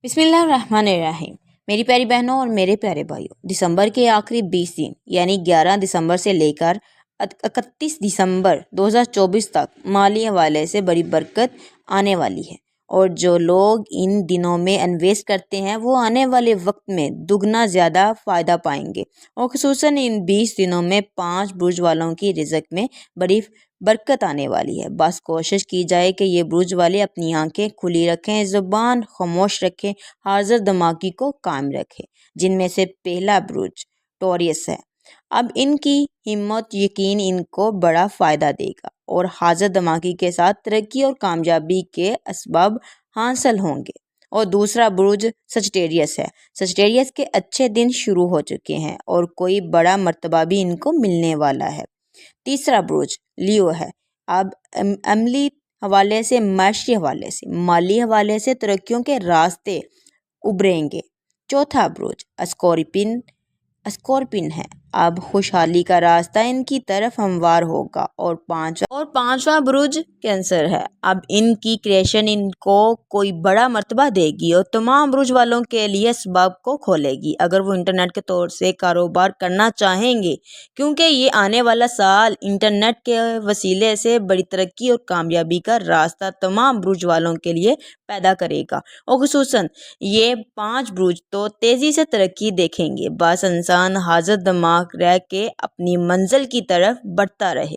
بسم اللہ الرحمن الرحیم۔ میری پیاری بہنوں اور میرے پیارے بھائیوں، دسمبر کے آخری 20 دن یعنی 11 دسمبر سے لے کر 31 دسمبر 2024 تک مالی حوالے سے بڑی برکت آنے والی ہے، اور جو لوگ ان دنوں میں انویسٹ کرتے ہیں وہ آنے والے وقت میں دگنا زیادہ فائدہ پائیں گے، اور خصوصاً ان 20 دنوں میں 5 برج والوں کی رزق میں بڑی برکت آنے والی ہے۔ بس کوشش کی جائے کہ یہ برج والے اپنی آنکھیں کھلی رکھیں، زبان خاموش رکھیں، حاضر دماغی کو قائم رکھیں، جن میں سے پہلا برج ٹوریس ہے۔ اب ان کی ہمت یقین ان کو بڑا فائدہ دے گا، اور حاضر دماغی کے ساتھ ترقی اور کامیابی کے اسباب حاصل ہوں گے۔ اور دوسرا برج سجٹیریس ہے۔ سجٹیریس کے اچھے دن شروع ہو چکے ہیں، اور کوئی بڑا مرتبہ بھی ان کو ملنے والا ہے۔ تیسرا برج لیو ہے۔ اب عملی حوالے سے، معاشی حوالے سے، مالی حوالے سے ترقیوں کے راستے ابھریں گے۔ چوتھا برج اسکورپین ہے۔ اب خوشحالی کا راستہ ان کی طرف ہموار ہوگا۔ اور پانچواں برج کینسر ہے۔ اب ان کی کریشن ان کو کوئی بڑا مرتبہ دے گی اور تمام برج والوں کے لیے اسباب کو کھولے گی، اگر وہ انٹرنیٹ کے طور سے کاروبار کرنا چاہیں گے، کیونکہ یہ آنے والا سال انٹرنیٹ کے وسیلے سے بڑی ترقی اور کامیابی کا راستہ تمام برج والوں کے لیے پیدا کرے گا، اور خصوصاً یہ 5 برج تو تیزی سے ترقی دیکھیں گے۔ بس انسان حاضر دماغ رہ کے اپنی منزل کی طرف بڑھتا رہے۔